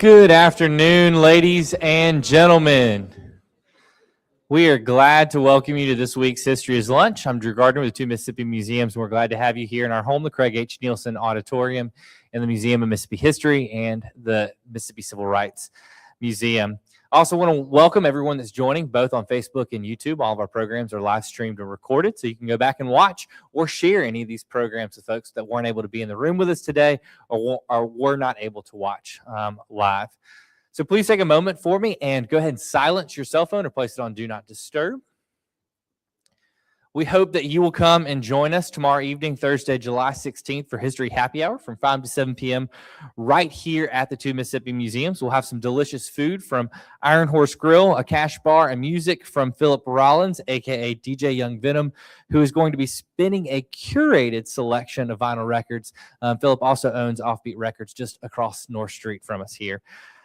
Good afternoon, ladies and gentlemen. We are glad to welcome you to this week's History is Lunch. I'm Drew Gardner with the two Mississippi Museums, and we're glad to have you here in our home, the Craig H. Neilsen Auditorium in the Museum of Mississippi History and the Mississippi Civil Rights Museum. I also want to welcome everyone that's joining both on Facebook and YouTube. All of our programs are live streamed and recorded, so you can go back and watch or share any of these programs with folks that weren't able to be in the room with us today or were not able to watch live. So please take a moment for me and go ahead and silence your cell phone or place it on Do Not Disturb. We hope that you will come and join us tomorrow evening, Thursday, July 16th, for History Happy Hour from 5 to 7 p.m. right here at the two Mississippi Museums. We'll have some delicious food from Iron Horse Grill, a cash bar, and music from Philip Rollins, a.k.a. DJ Young Venom, who is going to be spinning a curated selection of vinyl records. Philip also owns Offbeat Records just across North Street from us here.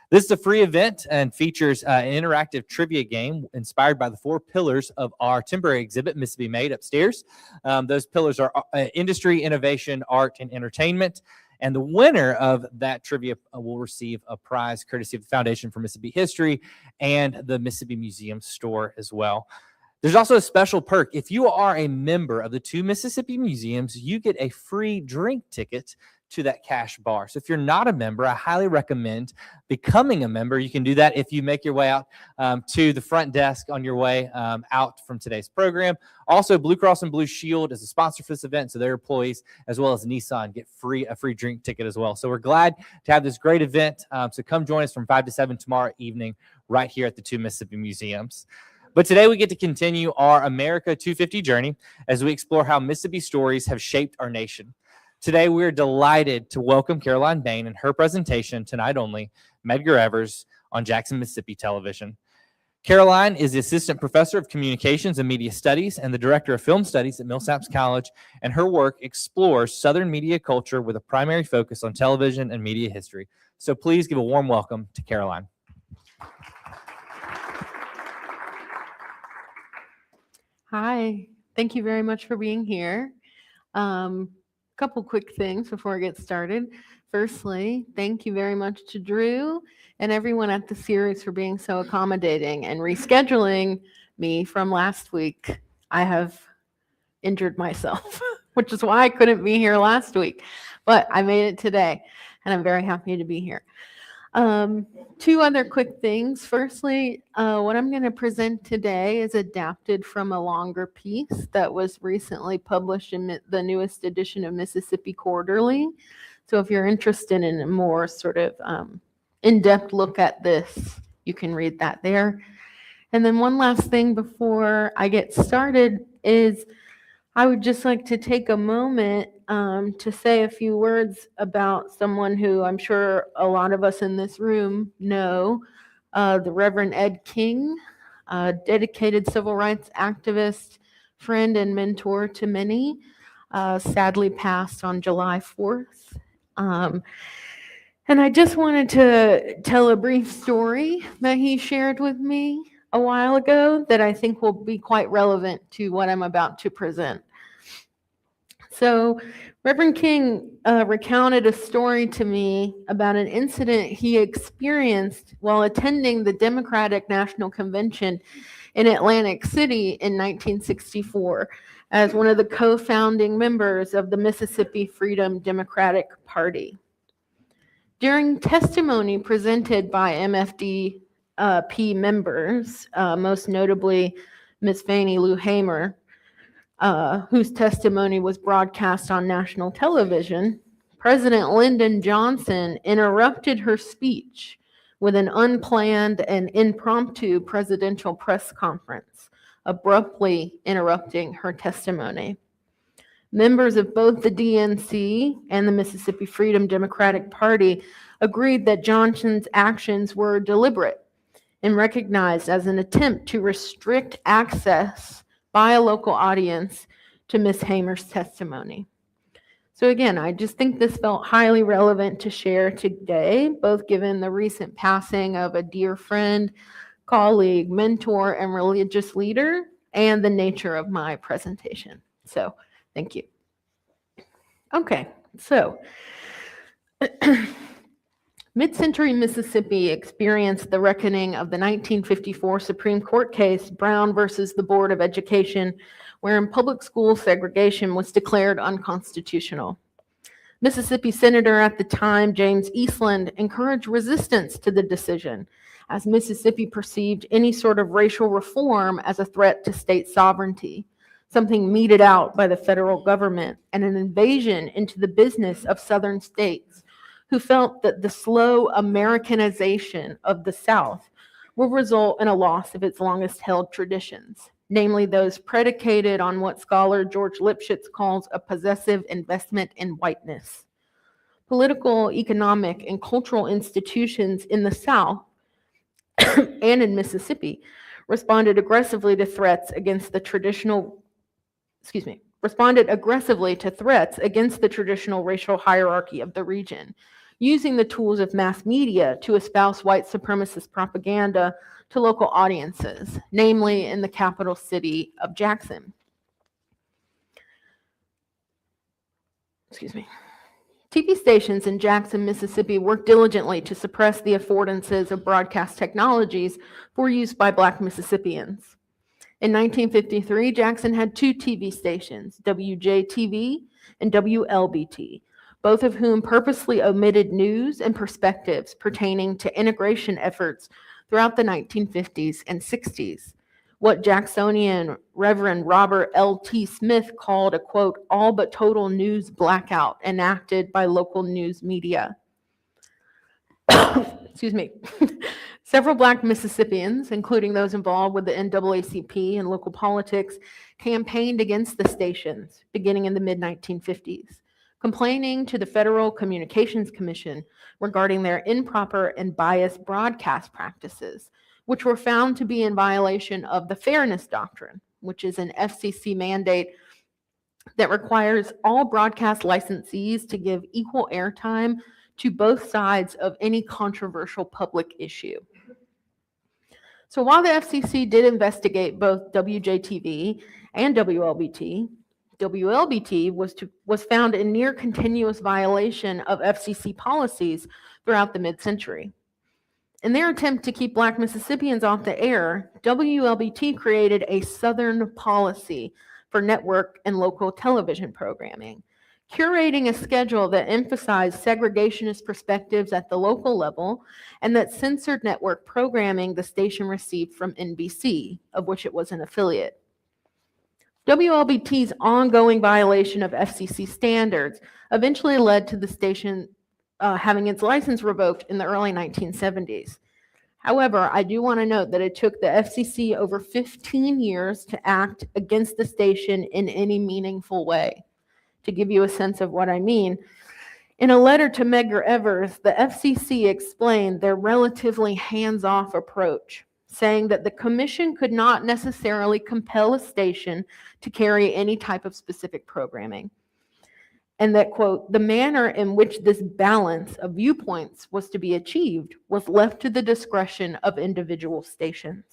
This is a free event and features an interactive trivia game inspired by the four pillars of our temporary exhibit, Mississippi Made, upstairs. Those pillars are industry, innovation, art, and entertainment. And the winner of that trivia will receive a prize courtesy of the Foundation for Mississippi History and the Mississippi Museum store as well. There's also a special perk. If you are a member of the two Mississippi Museums, you get a free drink ticket to that cash bar. So if you're not a member, I highly recommend becoming a member. You can do that if you make your way out to the front desk on your way out from today's program. Also, Blue Cross and Blue Shield is a sponsor for this event, so their employees as well as Nissan get a free drink ticket as well. So we're glad to have this great event. So come join us from 5 to 7 tomorrow evening right here at the two Mississippi Museums. But today we get to continue our America 250 journey as we explore how Mississippi stories have shaped our nation. Today, we're delighted to welcome Caroline Bayne in her presentation, tonight only, Medgar Evers on Jackson, Mississippi Television. Caroline is the Assistant Professor of Communications and Media Studies and the Director of Film Studies at Millsaps College, and her work explores Southern media culture with a primary focus on television and media history. So please give a warm welcome to Caroline. Hi, thank you very much for being here. Couple quick things before I get started. Firstly, thank you very much to Drew and everyone at the series for being so accommodating and rescheduling me from last week. I have injured myself, which is why I couldn't be here last week, but I made it today and I'm very happy to be here. Two other quick things. Firstly, what I'm going to present today is adapted from a longer piece that was recently published in the newest edition of Mississippi Quarterly. So if you're interested in a more sort of in-depth look at this, you can read that there. And then one last thing before I get started is I would just like to take a moment to say a few words about someone who I'm sure a lot of us in this room know, the Reverend Ed King, a dedicated civil rights activist, friend, and mentor to many, sadly passed on July 4th. And I just wanted to tell a brief story that he shared with me a while ago that I think will be quite relevant to what I'm about to present. So Reverend King recounted a story to me about an incident he experienced while attending the Democratic National Convention in Atlantic City in 1964 as one of the co-founding members of the Mississippi Freedom Democratic Party. During testimony presented by MFDP members, most notably Ms. Fannie Lou Hamer, whose testimony was broadcast on national television, President Lyndon Johnson interrupted her speech with an unplanned and impromptu presidential press conference, abruptly interrupting her testimony. Members of both the DNC and the Mississippi Freedom Democratic Party agreed that Johnson's actions were deliberate and recognized as an attempt to restrict access by a local audience to Ms. Hamer's testimony. So again, I just think this felt highly relevant to share today, both given the recent passing of a dear friend, colleague, mentor, and religious leader, and the nature of my presentation. So thank you. Okay, so Mid-century Mississippi experienced the reckoning of the 1954 Supreme Court case, Brown versus the Board of Education, wherein public school segregation was declared unconstitutional. Mississippi Senator at the time, James Eastland, encouraged resistance to the decision, as Mississippi perceived any sort of racial reform as a threat to state sovereignty, something meted out by the federal government, and an invasion into the business of southern states, who felt that the slow Americanization of the South will result in a loss of its longest-held traditions, namely those predicated on what scholar George Lipschitz calls a possessive investment in whiteness. Political, economic, and cultural institutions in the South and in Mississippi responded aggressively to threats against the traditional racial hierarchy of the region, using the tools of mass media to espouse white supremacist propaganda to local audiences, namely in the capital city of Jackson. TV stations in Jackson, Mississippi worked diligently to suppress the affordances of broadcast technologies for use by Black Mississippians. In 1953, Jackson had two TV stations, WJTV and WLBT, both of whom purposely omitted news and perspectives pertaining to integration efforts throughout the 1950s and 60s, what Jacksonian Reverend Robert L.T. Smith called a, quote, all but total news blackout enacted by local news media. Several Black Mississippians, including those involved with the NAACP and local politics, campaigned against the stations beginning in the mid-1950s, complaining to the Federal Communications Commission regarding their improper and biased broadcast practices, which were found to be in violation of the Fairness Doctrine, which is an FCC mandate that requires all broadcast licensees to give equal airtime to both sides of any controversial public issue. So while the FCC did investigate both WJTV and WLBT, WLBT was found in near continuous violation of FCC policies throughout the mid-century. In their attempt to keep Black Mississippians off the air, WLBT created a Southern policy for network and local television programming, curating a schedule that emphasized segregationist perspectives at the local level and that censored network programming the station received from NBC, of which it was an affiliate. WLBT's ongoing violation of FCC standards eventually led to the station having its license revoked in the early 1970s. However, I do want to note that it took the FCC over 15 years to act against the station in any meaningful way. To give you a sense of what I mean, in a letter to Medgar Evers, the FCC explained their relatively hands-off approach, saying that the commission could not necessarily compel a station to carry any type of specific programming, and that, quote, the manner in which this balance of viewpoints was to be achieved was left to the discretion of individual stations.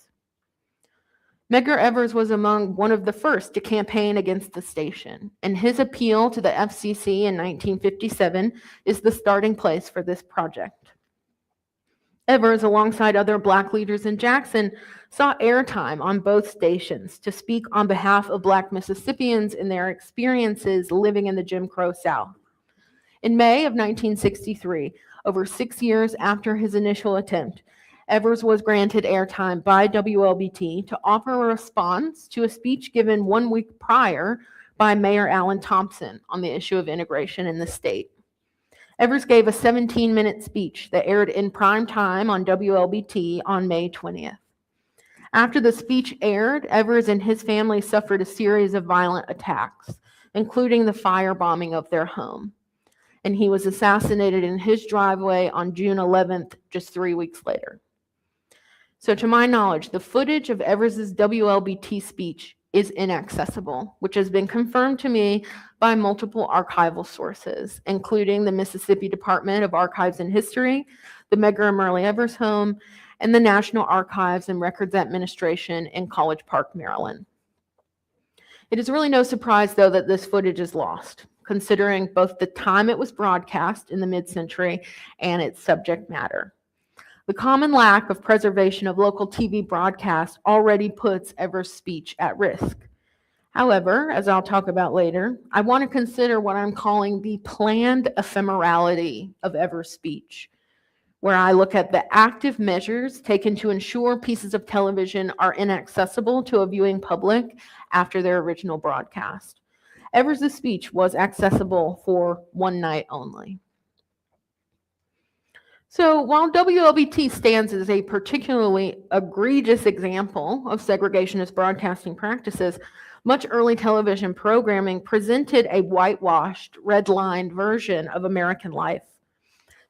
Medgar Evers was among one of the first to campaign against the station, and his appeal to the FCC in 1957 is the starting place for this project. Evers, alongside other Black leaders in Jackson, sought airtime on both stations to speak on behalf of Black Mississippians in their experiences living in the Jim Crow South. In May of 1963, over 6 years after his initial attempt, Evers was granted airtime by WLBT to offer a response to a speech given 1 week prior by Mayor Allen Thompson on the issue of integration in the state. Evers gave a 17-minute speech that aired in prime time on WLBT on May 20th. After the speech aired, Evers and his family suffered a series of violent attacks, including the firebombing of their home. And he was assassinated in his driveway on June 11th, just 3 weeks later. So to my knowledge, the footage of Evers's WLBT speech is inaccessible, which has been confirmed to me by multiple archival sources, including the Mississippi Department of Archives and History, the Medgar and Merle Evers Home, and the National Archives and Records Administration in College Park, Maryland. It is really no surprise, though, that this footage is lost. considering both the time it was broadcast in the mid-century and its subject matter. The common lack of preservation of local TV broadcasts already puts Evers' speech at risk. However, as I'll talk about later, I want to consider what I'm calling the planned ephemerality of Evers' speech, where I look at the active measures taken to ensure pieces of television are inaccessible to a viewing public after their original broadcast. Evers' speech was accessible for one night only. So while WLBT stands as a particularly egregious example of segregationist broadcasting practices, much early television programming presented a whitewashed, red-lined version of American life.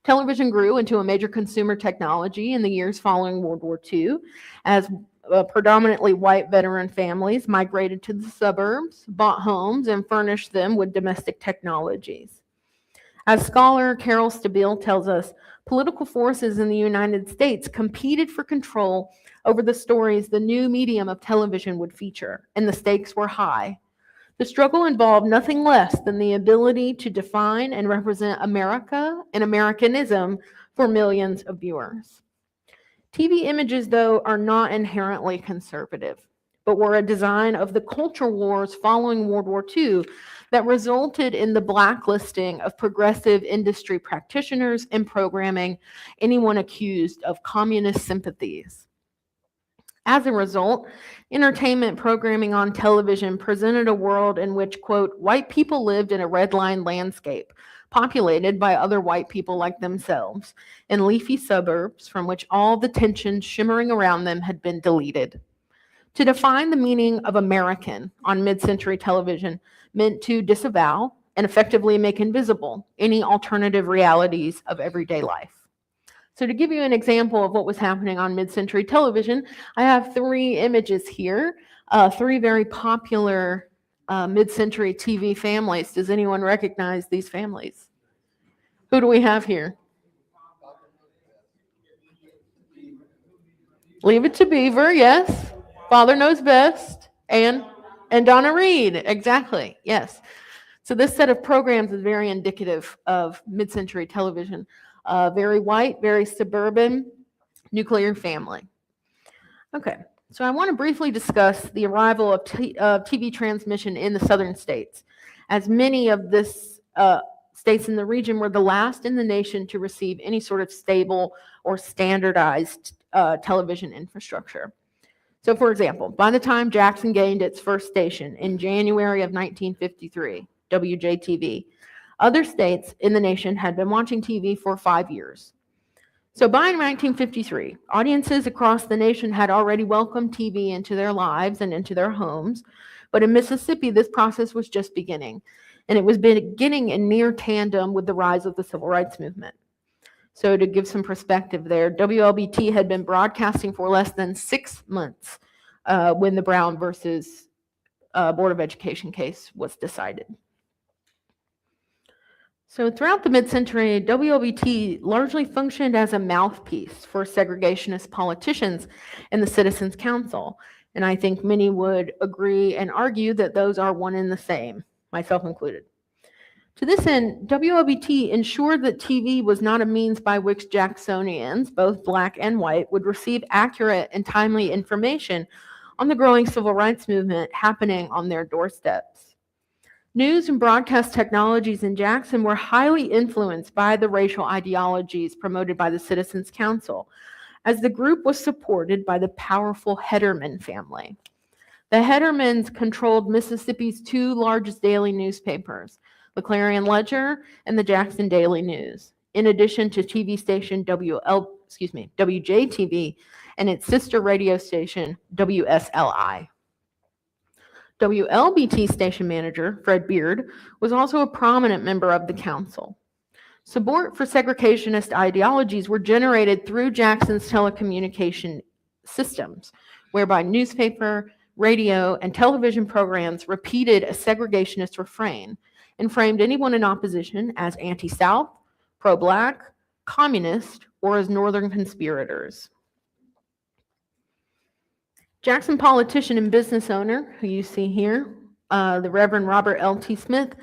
Television grew into a major consumer technology in the years following World War II, as predominantly white veteran families migrated to the suburbs, bought homes, and furnished them with domestic technologies. As scholar Carol Stabile tells us, political forces in the United States competed for control over the stories the new medium of television would feature, and the stakes were high. The struggle involved nothing less than the ability to define and represent America and Americanism for millions of viewers. TV images, though, are not inherently conservative, but were a design of the culture wars following World War II that resulted in the blacklisting of progressive industry practitioners and programming anyone accused of communist sympathies. As a result, entertainment programming on television presented a world in which, quote, white people lived in a red-line landscape, populated by other white people like themselves, in leafy suburbs from which all the tension shimmering around them had been deleted. To define the meaning of American on mid-century television meant to disavow and effectively make invisible any alternative realities of everyday life. So to give you an example of what was happening on mid-century television, I have three images here, three very popular mid-century TV families. Does anyone recognize these families? Who do we have here? Leave It to Beaver, yes. Father Knows Best. And Donna Reed, exactly, yes. So this set of programs is very indicative of mid-century television. Very white, very suburban, nuclear family. Okay, so I want to briefly discuss the arrival of TV transmission in the southern states, as many of this states in the region were the last in the nation to receive any sort of stable or standardized television infrastructure. So for example, by the time Jackson gained its first station in January of 1953, WJTV, other states in the nation had been watching TV for 5 years. So by 1953, audiences across the nation had already welcomed TV into their lives and into their homes. But in Mississippi, this process was just beginning. And it was beginning in near tandem with the rise of the civil rights movement. So to give some perspective there, WLBT had been broadcasting for less than 6 months when the Brown versus Board of Education case was decided. So throughout the mid-century, WLBT largely functioned as a mouthpiece for segregationist politicians and the Citizens Council. And I think many would agree and argue that those are one and the same, myself included. To this end, WLBT ensured that TV was not a means by which Jacksonians, both black and white, would receive accurate and timely information on the growing civil rights movement happening on their doorsteps. News and broadcast technologies in Jackson were highly influenced by the racial ideologies promoted by the Citizens Council, as the group was supported by the powerful Hederman family. The Hedermans controlled Mississippi's two largest daily newspapers, the Clarion Ledger and the Jackson Daily News, in addition to TV station WJTV and its sister radio station WSLI. WLBT station manager, Fred Beard, was also a prominent member of the council. Support for segregationist ideologies were generated through Jackson's telecommunication systems, whereby newspaper, radio, and television programs repeated a segregationist refrain and framed anyone in opposition as anti-South, pro-Black, communist, or as Northern conspirators. Jackson politician and business owner, who you see here, the Reverend Robert L.T. Smith,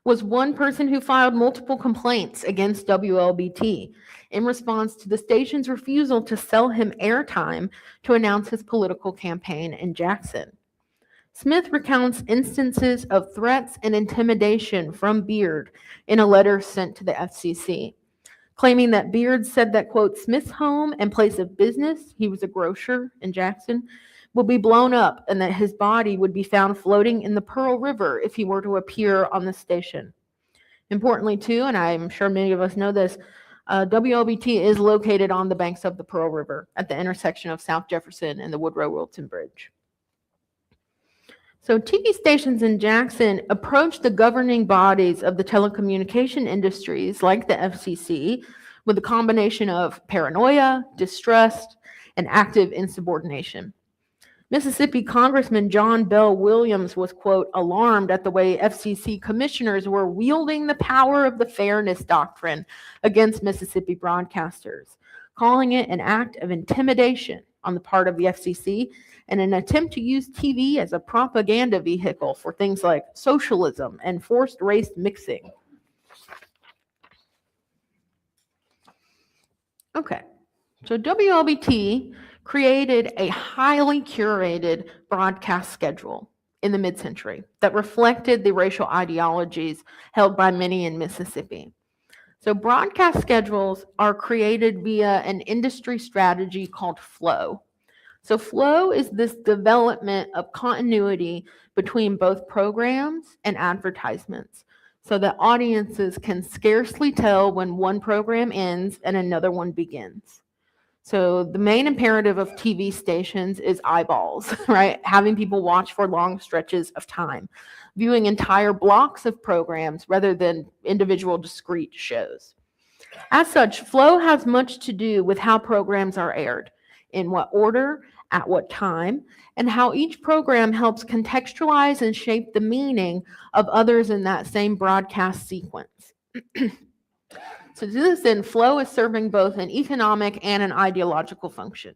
was one person who filed multiple complaints against WLBT in response to the station's refusal to sell him airtime to announce his political campaign in Jackson. Smith recounts instances of threats and intimidation from Beard in a letter sent to the FCC, claiming that Beard said that, quote, Smith's home and place of business, he was a grocer in Jackson, will be blown up and that his body would be found floating in the Pearl River if he were to appear on the station. Importantly, too, and I'm sure many of us know this, WLBT is located on the banks of the Pearl River at the intersection of South Jefferson and the Woodrow-Wilson Bridge. So TV stations in Jackson approached the governing bodies of the telecommunication industries, like the FCC, with a combination of paranoia, distrust, and active insubordination. Mississippi Congressman John Bell Williams was, quote, alarmed at the way FCC commissioners were wielding the power of the fairness doctrine against Mississippi broadcasters, calling it an act of intimidation on the part of the FCC and an attempt to use TV as a propaganda vehicle for things like socialism and forced race mixing. Okay, so WLBT created a highly curated broadcast schedule in the mid-century that reflected the racial ideologies held by many in Mississippi. So broadcast schedules are created via an industry strategy called flow. So flow is this development of continuity between both programs and advertisements so that audiences can scarcely tell when one program ends and another one begins. So the main imperative of TV stations is eyeballs, right? Having people watch for long stretches of time, viewing entire blocks of programs rather than individual discrete shows. As such, flow has much to do with how programs are aired, in what order, at what time, and how each program helps contextualize and shape the meaning of others in that same broadcast sequence. So to this end, flow is serving both an economic and an ideological function.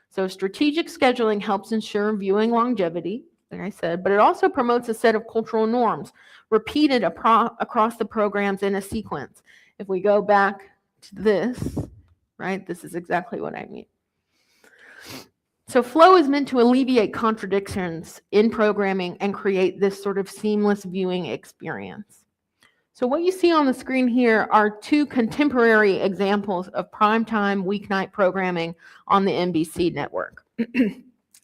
So strategic scheduling helps ensure viewing longevity, like I said, but it also promotes a set of cultural norms repeated across the programs in a sequence. If we go back to this, right, this is exactly what I mean. So flow is meant to alleviate contradictions in programming and create this sort of seamless viewing experience. So what you see on the screen here are two contemporary examples of primetime weeknight programming on the NBC network.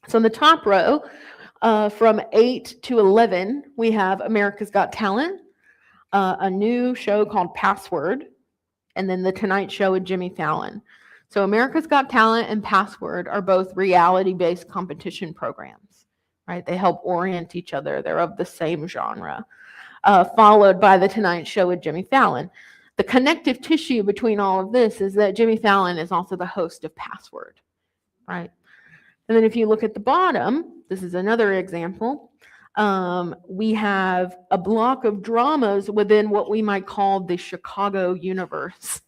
So in the top row, from 8 to 11, we have America's Got Talent, a new show called Password, and then The Tonight Show with Jimmy Fallon. So America's Got Talent and Password are both reality-based competition programs, right? They help orient each other. They're of the same genre, followed by The Tonight Show with Jimmy Fallon. The connective tissue between all of this is that Jimmy Fallon is also the host of Password, right? And then if you look at the bottom, this is another example. We have a block of dramas within what we might call the Chicago universe,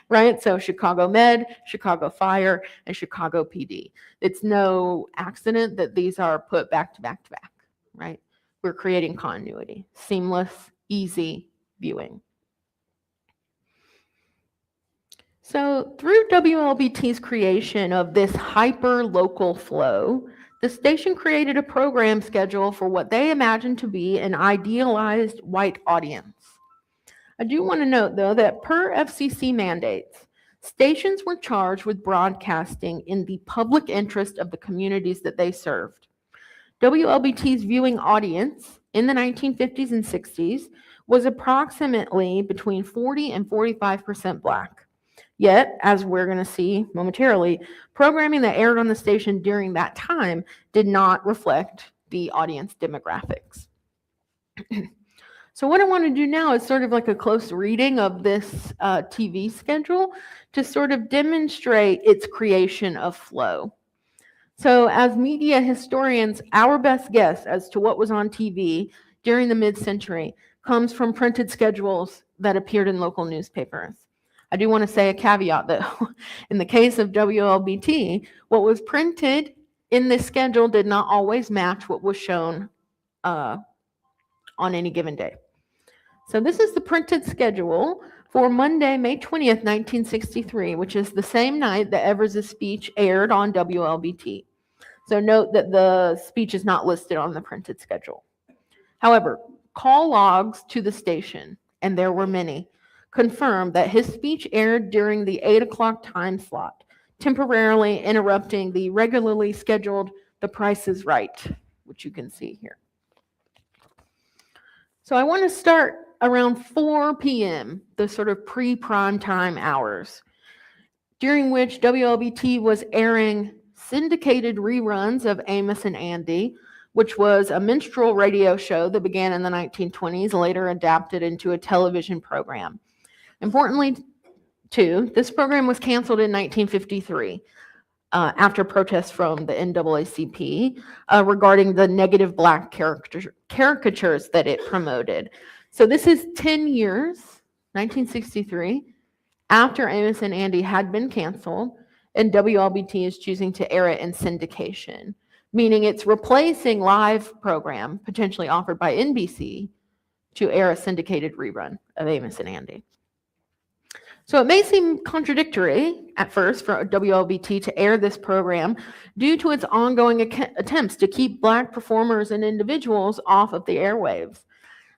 right? So Chicago Med, Chicago Fire, and Chicago PD. It's no accident that these are put back to back to back, right? We're creating continuity, seamless, easy viewing. So through WLBT's creation of this hyper-local flow, the station created a program schedule for what they imagined to be an idealized white audience. I do want to note, though, that per FCC mandates, stations were charged with broadcasting in the public interest of the communities that they served. WLBT's viewing audience in the 1950s and 60s was approximately between 40 and 45% Black. Yet, as we're going to see momentarily, programming that aired on the station during that time did not reflect the audience demographics. So what I want to do now is sort of like a close reading of this TV schedule to sort of demonstrate its creation of flow. So as media historians, our best guess as to what was on TV during the mid-century comes from printed schedules that appeared in local newspapers. I do want to say a caveat, though. In the case of WLBT, what was printed in this schedule did not always match what was shown on any given day. So this is the printed schedule for Monday, May 20th, 1963, which is the same night that Evers' speech aired on WLBT. So note that the speech is not listed on the printed schedule. However, call logs to the station, and there were many, confirmed that his speech aired during the 8 o'clock time slot, temporarily interrupting the regularly scheduled The Price is Right, which you can see here. So I want to start around 4 p.m., the sort of pre-prime time hours, during which WLBT was airing syndicated reruns of Amos and Andy, which was a minstrel radio show that began in the 1920s, later adapted into a television program. Importantly, too, this program was canceled in 1953 after protests from the NAACP regarding the negative Black caricatures that it promoted. So this is 10 years, 1963, after Amos and Andy had been canceled, and WLBT is choosing to air it in syndication, meaning it's replacing live program potentially offered by NBC to air a syndicated rerun of Amos and Andy. So it may seem contradictory at first for WLBT to air this program due to its ongoing attempts to keep Black performers and individuals off of the airwaves.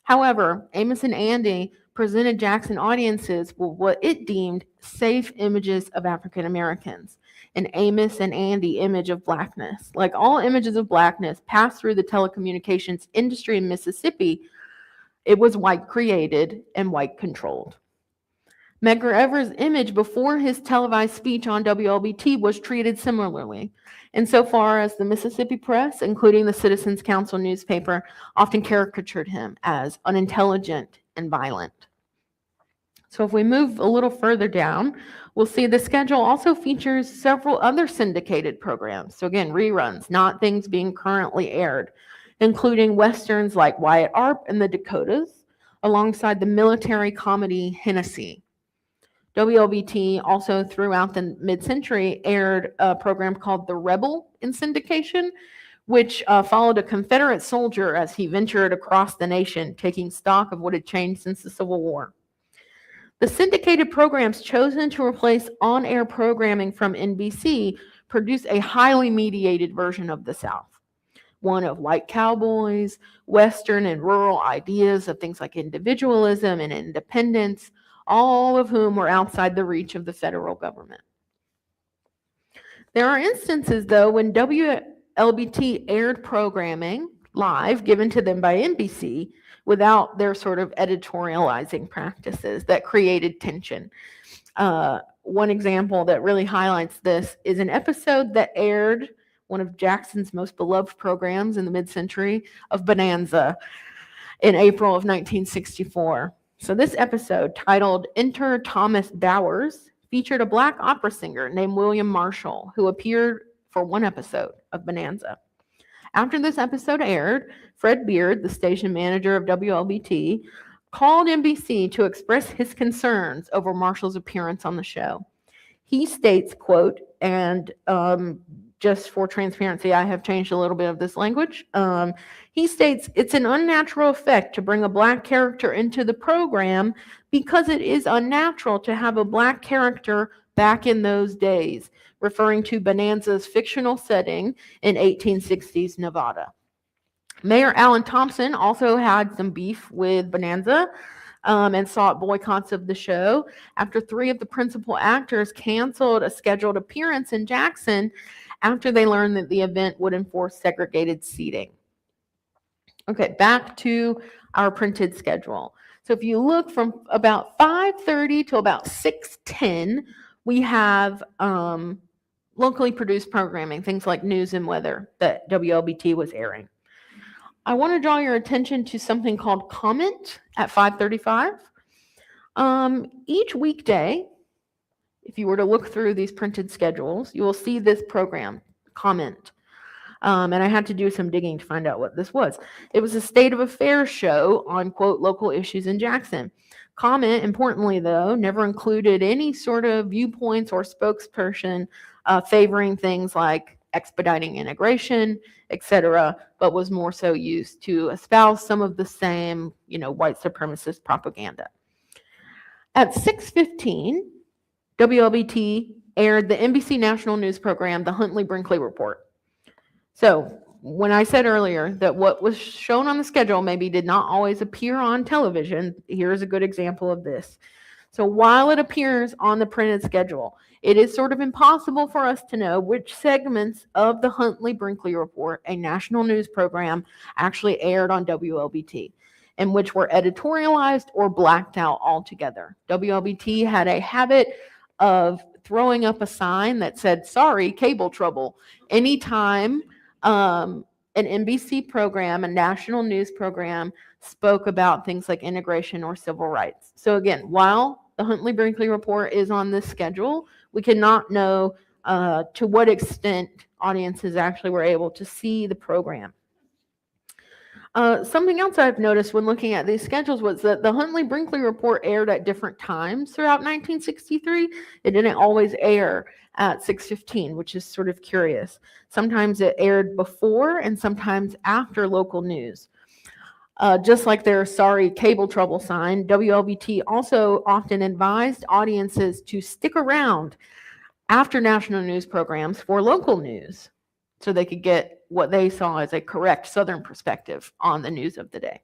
However, Amos and Andy presented Jackson audiences with what it deemed safe images of African Americans, an Amos and Andy image of Blackness. Like all images of Blackness passed through the telecommunications industry in Mississippi, it was white created and white controlled. Medgar Evers' image before his televised speech on WLBT was treated similarly, insofar as the Mississippi press, including the Citizens Council newspaper, often caricatured him as unintelligent and violent. So if we move a little further down, we'll see the schedule also features several other syndicated programs. So again, reruns, not things being currently aired, including westerns like Wyatt Earp and the Dakotas, alongside the military comedy Hennessy. WLBT also throughout the mid-century aired a program called The Rebel in syndication, which followed a Confederate soldier as he ventured across the nation, taking stock of what had changed since the Civil War. The syndicated programs chosen to replace on-air programming from NBC produced a highly mediated version of the South, one of white cowboys, Western and rural ideas of things like individualism and independence, all of whom were outside the reach of the federal government. There are instances, though, when WLBT aired programming live given to them by NBC without their sort of editorializing practices that created tension. One example that really highlights this is an episode that aired one of Jackson's most beloved programs in the mid-century of Bonanza in April of 1964. So this episode, titled Enter Thomas Bowers, featured a Black opera singer named William Marshall, who appeared for one episode of Bonanza. After this episode aired, Fred Beard, the station manager of WLBT, called NBC to express his concerns over Marshall's appearance on the show. He states, quote, and just for transparency, I have changed a little bit of this language. He states, it's an unnatural effect to bring a Black character into the program because it is unnatural to have a Black character back in those days, referring to Bonanza's fictional setting in 1860s Nevada. Mayor Allen Thompson also had some beef with Bonanza and sought boycotts of the show after 3 of the principal actors canceled a scheduled appearance in Jackson after they learned that the event would enforce segregated seating. Okay, back to our printed schedule. So if you look from about 5:30 to about 6:10, we have locally produced programming, things like news and weather that WLBT was airing. I want to draw your attention to something called Comment at 5:35. Each weekday, if you were to look through these printed schedules, you will see this program, Comment. And I had to do some digging to find out what this was. It was a state of affairs show on, quote, local issues in Jackson. Comment, importantly, though, never included any sort of viewpoints or spokesperson favoring things like expediting integration, etc., but was more so used to espouse some of the same, white supremacist propaganda. At 6:15, WLBT aired the NBC national news program, The Huntley-Brinkley Report. So when I said earlier that what was shown on the schedule maybe did not always appear on television, here's a good example of this. So while it appears on the printed schedule, it is sort of impossible for us to know which segments of the Huntley-Brinkley Report, a national news program, actually aired on WLBT, and which were editorialized or blacked out altogether. WLBT had a habit of throwing up a sign that said, "Sorry, cable trouble," anytime an NBC program, a national news program, spoke about things like integration or civil rights. So again, while the Huntley-Brinkley Report is on this schedule, we cannot know to what extent audiences actually were able to see the program. Something else I've noticed when looking at these schedules was that the Huntley-Brinkley Report aired at different times throughout 1963. It didn't always air at 6:15, which is sort of curious. Sometimes it aired before and sometimes after local news. Just like their "sorry, cable trouble" sign, WLBT also often advised audiences to stick around after national news programs for local news so they could get what they saw as a correct Southern perspective on the news of the day.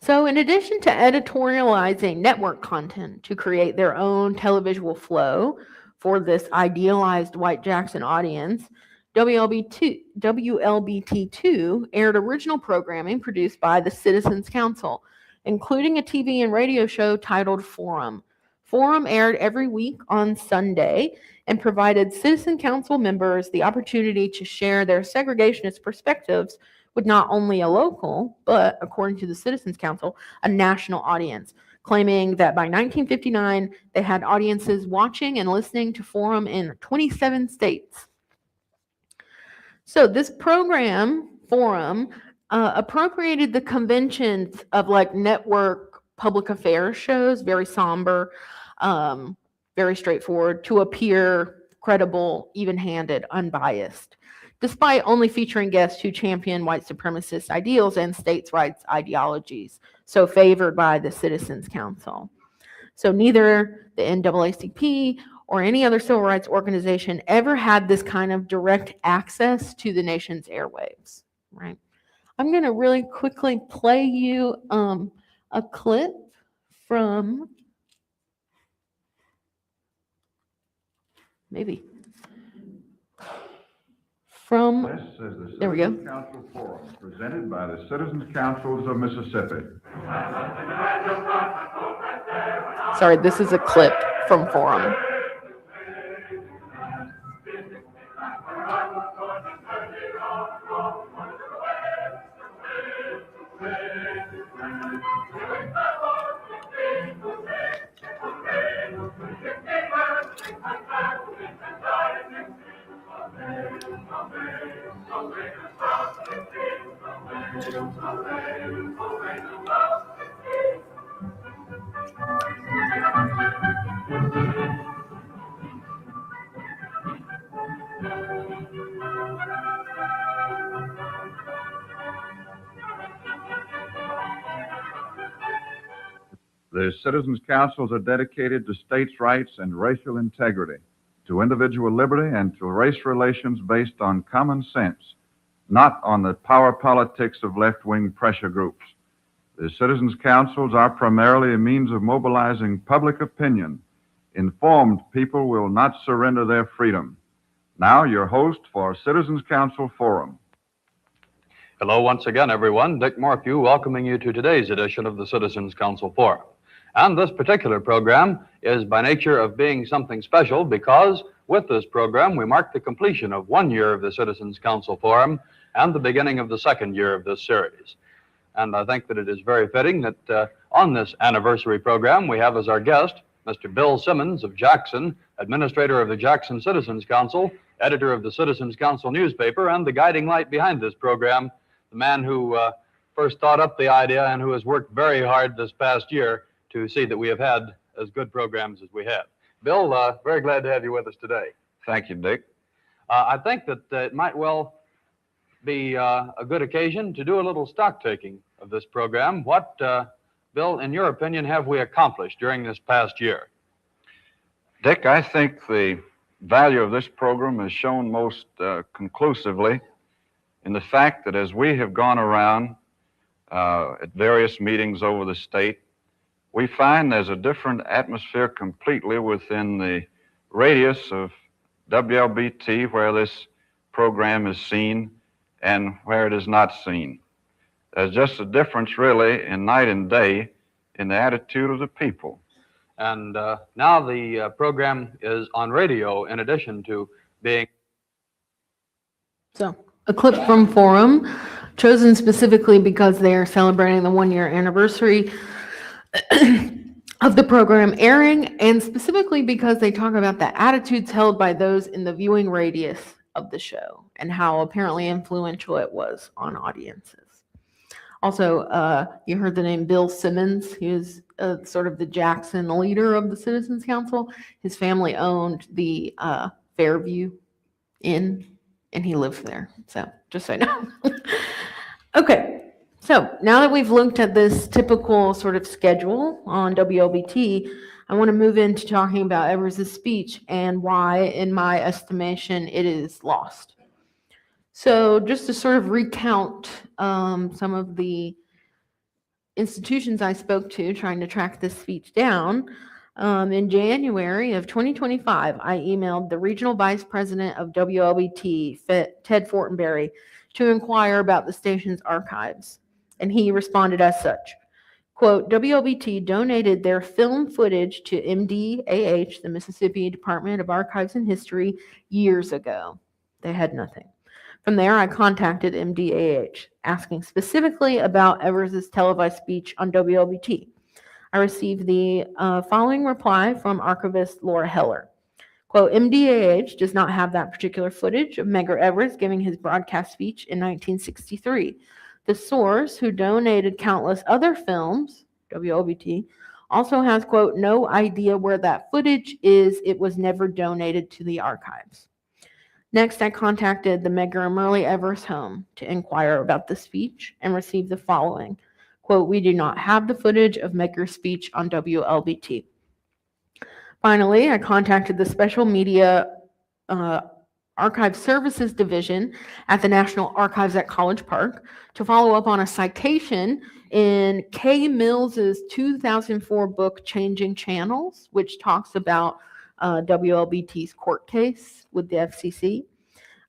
So in addition to editorializing network content to create their own televisual flow for this idealized white Jackson audience, WLBT2 aired original programming produced by the Citizens Council, including a TV and radio show titled Forum. Forum aired every week on Sunday and provided Citizen Council members the opportunity to share their segregationist perspectives with not only a local, but, according to the Citizens Council, a national audience, claiming that by 1959, they had audiences watching and listening to Forum in 27 states. So this program, Forum, appropriated the conventions of like network public affairs shows, very somber, very straightforward, to appear credible, even-handed, unbiased, despite only featuring guests who champion white supremacist ideals and states' rights ideologies, so favored by the Citizens Council. So neither the NAACP or any other civil rights organization ever had this kind of direct access to the nation's airwaves, right? I'm going to really quickly play you a clip from This is the there we go. Citizens Council Forum, presented by the Citizens Councils of Mississippi. Sorry, this is a clip from Forum. The Citizens Councils are dedicated to states' rights and racial integrity, to individual liberty, and to race relations based on common sense, not on the power politics of left-wing pressure groups. The Citizens Councils are primarily a means of mobilizing public opinion. Informed people will not surrender their freedom. Now, your host for Citizens Council Forum. Hello once again, everyone. Dick Morphew welcoming you to today's edition of the Citizens Council Forum. And this particular program is by nature of being something special because with this program we mark the completion of 1 year of the Citizens Council Forum and the beginning of the 2nd year of this series. And I think that it is very fitting that on this anniversary program we have as our guest Mr. Bill Simmons of Jackson, administrator of the Jackson Citizens Council, editor of the Citizens Council newspaper, and the guiding light behind this program, the man who first thought up the idea and who has worked very hard this past year to see that we have had as good programs as we have. Bill, very glad to have you with us today. Thank you, Dick. I think that it might well be a good occasion to do a little stock taking of this program. What, Bill, in your opinion, have we accomplished during this past year? Dick, I think the value of this program is shown most conclusively in the fact that as we have gone around at various meetings over the state, we find there's a different atmosphere completely within the radius of WLBT where this program is seen and where it is not seen. There's just a difference really in night and day in the attitude of the people. And now the program is on radio in addition to being... So, a clip from Forum, chosen specifically because they are celebrating the 1-year anniversary of the program airing, and specifically because they talk about the attitudes held by those in the viewing radius of the show and how apparently influential it was on audiences. Also, you heard the name Bill Simmons. He was sort of the Jackson leader of the Citizens Council. His family owned the Fairview Inn, and he lived there. So, just so you know. Okay. So now that we've looked at this typical sort of schedule on WLBT, I want to move into talking about Evers' speech and why, in my estimation, it is lost. So just to sort of recount some of the institutions I spoke to trying to track this speech down, in January of 2025, I emailed the regional vice president of WLBT, Ted Fortenberry, to inquire about the station's archives. And he responded as such, quote, WLBT donated their film footage to MDAH, the Mississippi Department of Archives and History, years ago. They had nothing. From there, I contacted MDAH, asking specifically about Evers' televised speech on WLBT. I received the following reply from archivist Laura Heller. Quote, MDAH does not have that particular footage of Medgar Evers giving his broadcast speech in 1963. The source, who donated countless other films, WLBT, also has, quote, no idea where that footage is. It was never donated to the archives. Next, I contacted the Medgar and Merle Evers home to inquire about the speech and received the following, quote, we do not have the footage of Medgar's speech on WLBT. Finally, I contacted the Special Media Archive Services Division at the National Archives at College Park to follow up on a citation in Kay Mills's 2004 book, Changing Channels, which talks about WLBT's court case with the FCC,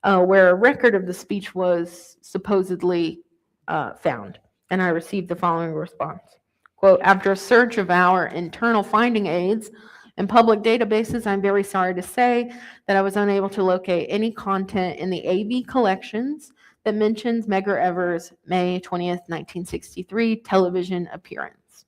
where a record of the speech was supposedly found. And I received the following response. Quote, after a search of our internal finding aids and public databases, I'm very sorry to say that I was unable to locate any content in the AV collections that mentions Medgar Evers' May 20th, 1963 television appearance.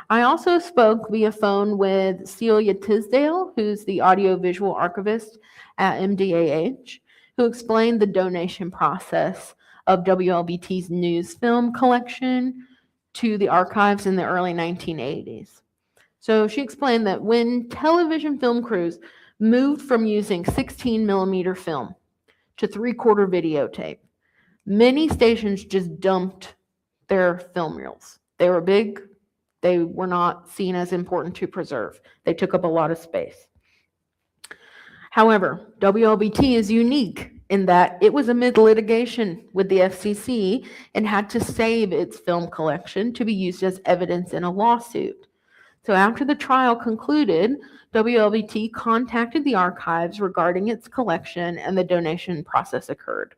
I also spoke via phone with Celia Tisdale, who's the audiovisual archivist at MDAH, who explained the donation process of WLBT's news film collection to the archives in the early 1980s. So she explained that when television film crews moved from using 16 millimeter film to 3/4 videotape, many stations just dumped their film reels. They were big. They were not seen as important to preserve. They took up a lot of space. However, WLBT is unique in that it was amid litigation with the FCC and had to save its film collection to be used as evidence in a lawsuit. So after the trial concluded, WLBT contacted the archives regarding its collection and the donation process occurred.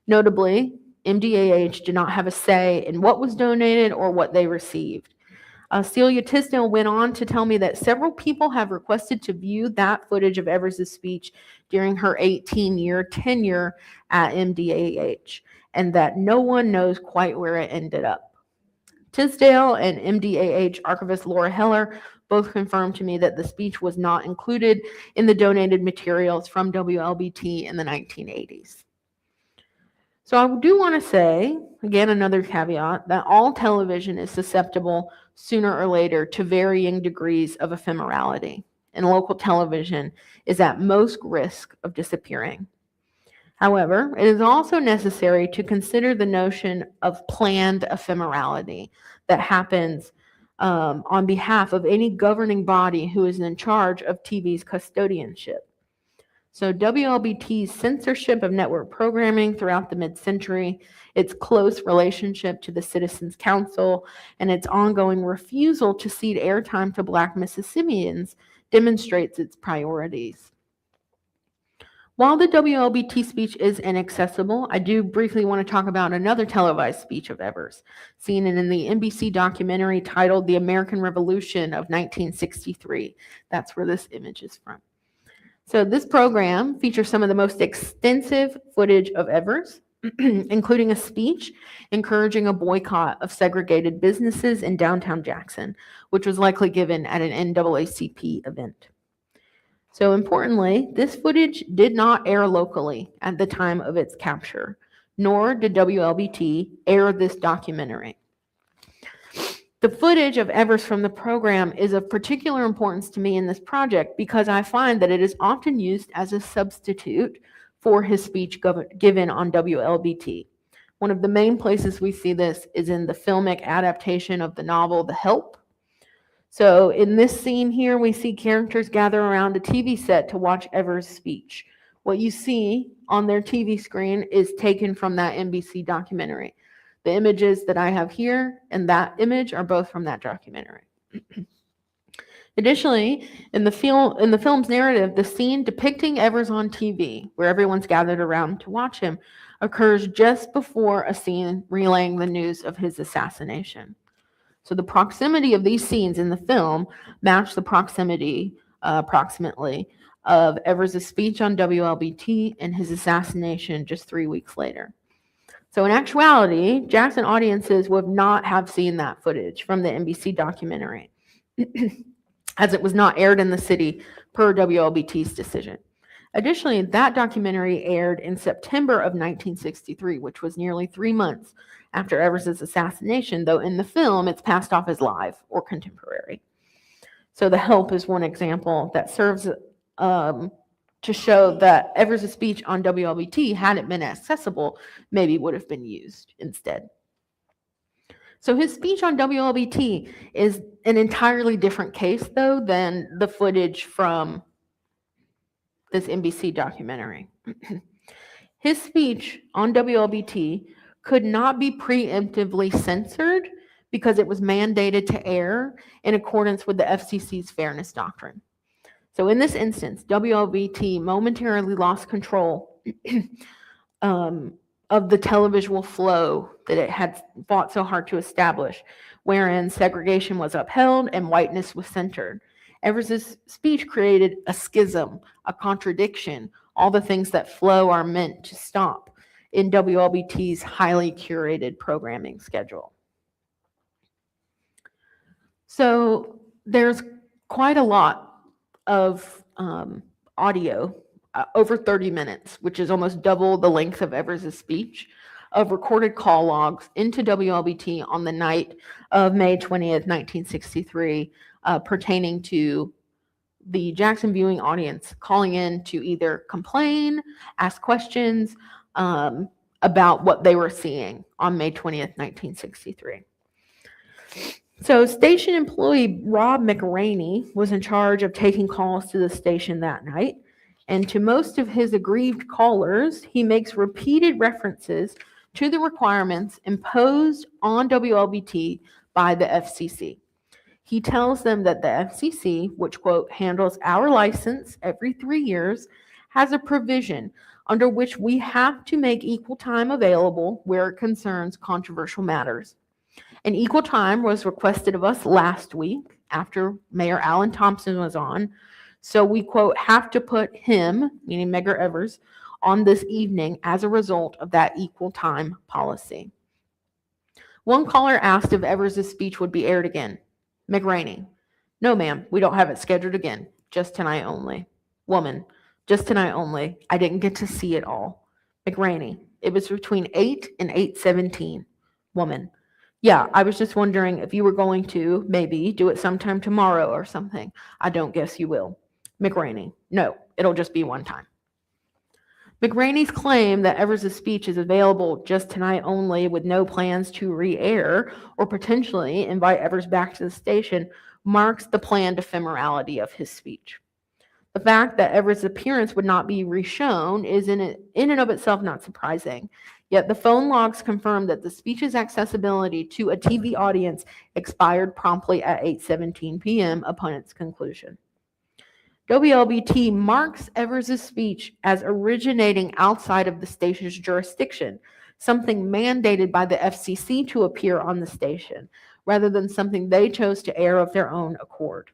Notably, MDAH did not have a say in what was donated or what they received. Celia Tisdale went on to tell me that several people have requested to view that footage of Evers' speech during her 18-year tenure at MDAH, and that no one knows quite where it ended up. Tisdale and MDAH archivist Laura Heller both confirmed to me that the speech was not included in the donated materials from WLBT in the 1980s. So I do want to say, again, another caveat, that all television is susceptible sooner or later to varying degrees of ephemerality. and local television is at most risk of disappearing. However, it is also necessary to consider the notion of planned ephemerality that happens on behalf of any governing body who is in charge of TV's custodianship. So WLBT's censorship of network programming throughout the mid-century, its close relationship to the Citizens Council, and its ongoing refusal to cede airtime to Black Mississippians demonstrates its priorities. While the WLBT speech is inaccessible, I do briefly want to talk about another televised speech of Evers, seen in the NBC documentary titled The American Revolution of 1963. That's where this image is from. So this program features some of the most extensive footage of Evers, including a speech encouraging a boycott of segregated businesses in downtown Jackson, which was likely given at an NAACP event. So importantly, this footage did not air locally at the time of its capture, nor did WLBT air this documentary. The footage of Evers from the program is of particular importance to me in this project because I find that it is often used as a substitute for his speech given on WLBT. One of the main places we see this is in the filmic adaptation of the novel The Help. So in this scene here, we see characters gather around a TV set to watch Evers' speech. What you see on their TV screen is taken from that NBC documentary. The images that I have here and that image are both from that documentary. Additionally, in the film's narrative, the scene depicting Evers on TV, where everyone's gathered around to watch him, occurs just before a scene relaying the news of his assassination. So the proximity of these scenes in the film match the proximity, approximately, of Evers' speech on WLBT and his assassination just 3 weeks later. So in actuality, Jackson audiences would not have seen that footage from the NBC documentary, as it was not aired in the city per WLBT's decision. Additionally, that documentary aired in September of 1963, which was nearly 3 months after Evers' assassination, though in the film it's passed off as live or contemporary. So The Help is one example that serves to show that Evers' speech on WLBT, had it been accessible, maybe would have been used instead. So his speech on WLBT is an entirely different case, though, than the footage from this NBC documentary. His speech on WLBT could not be preemptively censored because it was mandated to air in accordance with the FCC's fairness doctrine. So in this instance, WLBT momentarily lost control of the televisual flow that it had fought so hard to establish, wherein segregation was upheld and whiteness was centered. Evers' speech created a schism, a contradiction, all the things that flow are meant to stop in WLBT's highly curated programming schedule. So there's quite a lot of audio, over 30 minutes, which is almost double the length of Evers' speech, of recorded call logs into WLBT on the night of May 20th, 1963, pertaining to the Jackson viewing audience calling in to either complain, ask questions about what they were seeing on May 20th, 1963. So station employee Rob McRaney was in charge of taking calls to the station that night. And to most of his aggrieved callers, he makes repeated references to the requirements imposed on WLBT by the FCC. He tells them that the FCC, which, quote, handles our license every 3 years, has a provision under which we have to make equal time available where it concerns controversial matters. And equal time was requested of us last week after Mayor Alan Thompson was on. So we, quote, have to put him, meaning Medgar Evers, on this evening as a result of that equal time policy. One caller asked if Evers' speech would be aired again. McRaney, no ma'am, we don't have it scheduled again, just tonight only. Woman, just tonight only, I didn't get to see it all. McRaney, it was between 8 and 8:17. Woman, yeah, I was just wondering if you were going to maybe do it sometime tomorrow or something. I don't guess you will. McRaney, no, it'll just be one time. McRaney's claim that Evers' speech is available just tonight only with no plans to re-air or potentially invite Evers back to the station marks the planned ephemerality of his speech. The fact that Evers' appearance would not be reshown is in and of itself not surprising. Yet the phone logs confirm that the speech's accessibility to a TV audience expired promptly at 8:17 p.m. upon its conclusion. WLBT marks Evers' speech as originating outside of the station's jurisdiction, something mandated by the FCC to appear on the station, rather than something they chose to air of their own accord.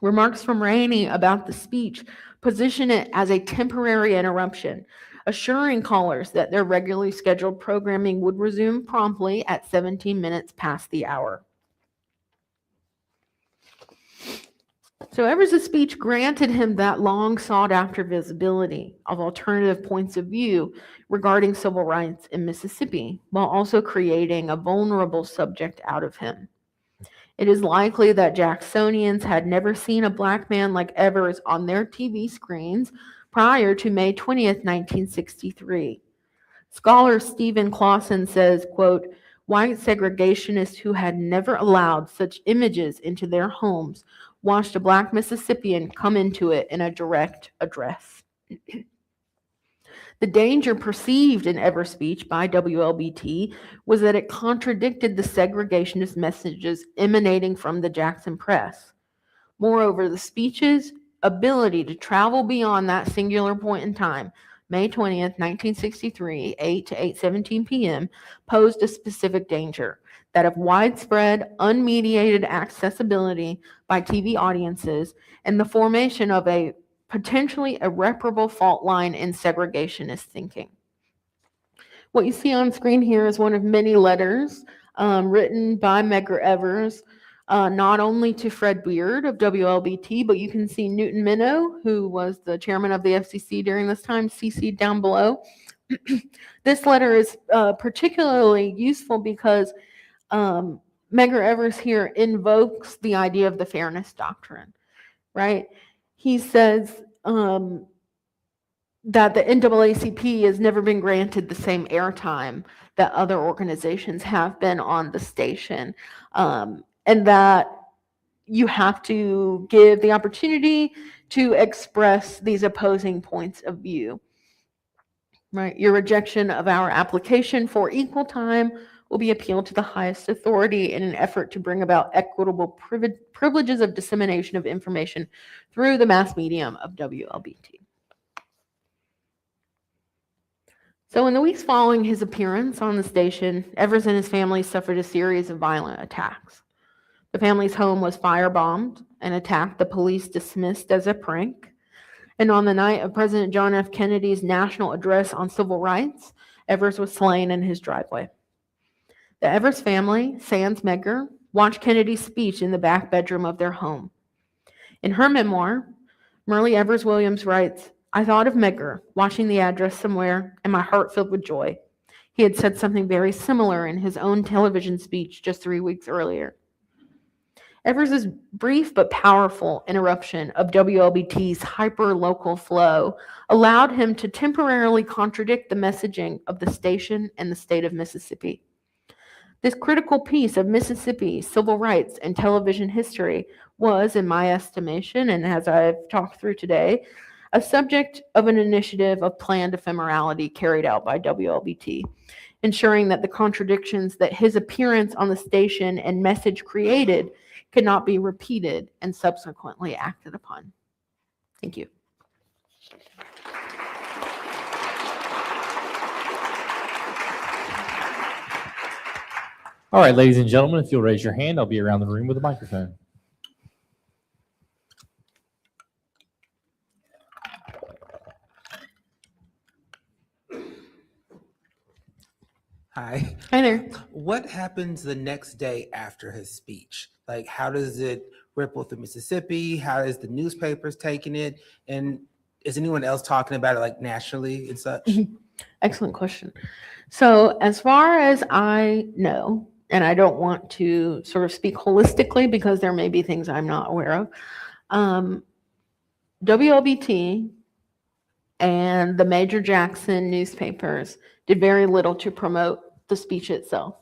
Remarks from Rainey about the speech position it as a temporary interruption, assuring callers that their regularly scheduled programming would resume promptly at 17 minutes past the hour. So Evers' speech granted him that long sought after visibility of alternative points of view regarding civil rights in Mississippi, while also creating a vulnerable subject out of him. It is likely that Jacksonians had never seen a black man like Evers on their TV screens prior to May 20th, 1963. Scholar Stephen Clausen says, quote, white segregationists who had never allowed such images into their homes watched a black Mississippian come into it in a direct address. The danger perceived in Evers' speech by WLBT was that it contradicted the segregationist messages emanating from the Jackson press. Moreover, the speech's ability to travel beyond that singular point in time, May 20th, 1963, 8 to 8:17 p.m., posed a specific danger, that of widespread, unmediated accessibility by TV audiences and the formation of a potentially irreparable fault line in segregationist thinking. What you see on screen here is one of many letters written by Medgar Evers, not only to Fred Beard of WLBT, but you can see Newton Minow, who was the chairman of the FCC during this time, CC'd down below. This letter is particularly useful because Medgar Evers here invokes the idea of the fairness doctrine, right? He says that the NAACP has never been granted the same airtime that other organizations have been on the station, and that you have to give the opportunity to express these opposing points of view. Right? Your rejection of our application for equal time will be appealed to the highest authority in an effort to bring about equitable privileges of dissemination of information through the mass medium of WLBT. So in the weeks following his appearance on the station, Evers and his family suffered a series of violent attacks. The family's home was firebombed, an attack the police dismissed as a prank. And on the night of President John F. Kennedy's national address on civil rights, Evers was slain in his driveway. The Evers family, sans Medgar, watched Kennedy's speech in the back bedroom of their home. In her memoir, Merle Evers Williams writes, I thought of Medgar, watching the address somewhere, and my heart filled with joy. He had said something very similar in his own television speech just 3 weeks earlier. Evers' brief but powerful interruption of WLBT's hyper-local flow allowed him to temporarily contradict the messaging of the station and the state of Mississippi. This critical piece of Mississippi civil rights and television history was, in my estimation, and as I've talked through today, a subject of an initiative of planned ephemerality carried out by WLBT, ensuring that the contradictions that his appearance on the station and message created could not be repeated and subsequently acted upon. Thank you. All right, ladies and gentlemen, if you'll raise your hand, I'll be around the room with a microphone. Hi. Hi there. What happens the next day after his speech? Like, how does it ripple through Mississippi? How is the newspapers taking it? And is anyone else talking about it, like, nationally and such? Excellent question. So as far as I know, and I don't want to sort of speak holistically because there may be things I'm not aware of, WLBT and the major Jackson newspapers did very little to promote the speech itself.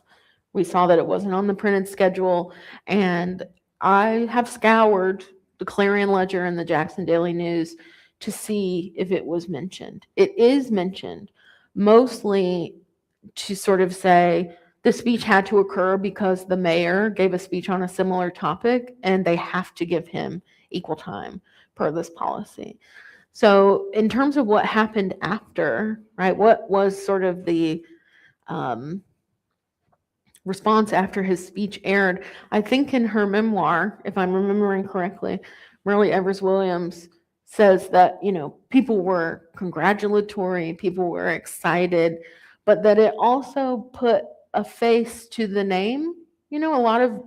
We saw that it wasn't on the printed schedule, and I have scoured the Clarion Ledger and the Jackson Daily News to see if it was mentioned. It is mentioned, mostly to sort of say the speech had to occur because the mayor gave a speech on a similar topic, and they have to give him equal time per this policy. So in terms of what happened after, right, what was sort of the response after his speech aired, I think in her memoir, if I'm remembering correctly, Medgar Evers Williams says that, people were congratulatory, people were excited, but that it also put a face to the name. A lot of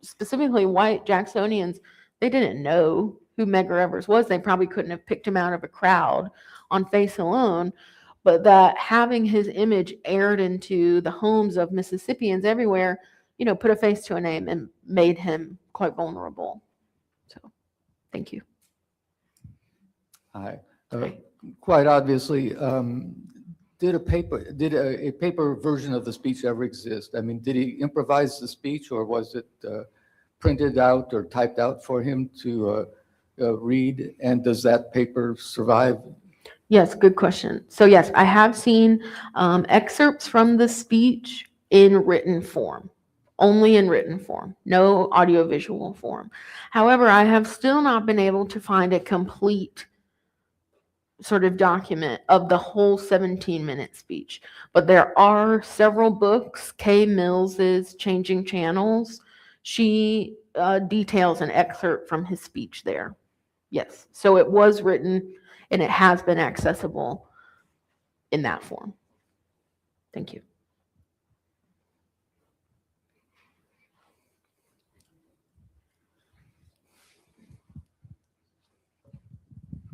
specifically white Jacksonians, they didn't know who Medgar Evers was. They probably couldn't have picked him out of a crowd on face alone, but that having his image aired into the homes of Mississippians everywhere, put a face to a name and made him quite vulnerable. So, thank you. Hi. Quite obviously, did a paper version of the speech ever exist? I mean, did he improvise the speech, or was it printed out or typed out for him to read? And does that paper survive? Yes, good question. So yes, I have seen excerpts from the speech in written form, only in written form, no audiovisual form. However, I have still not been able to find a complete sort of document of the whole 17-minute speech. But there are several books. Kay Mills's Changing Channels, she details an excerpt from his speech there. Yes, so it was written and it has been accessible in that form. Thank you.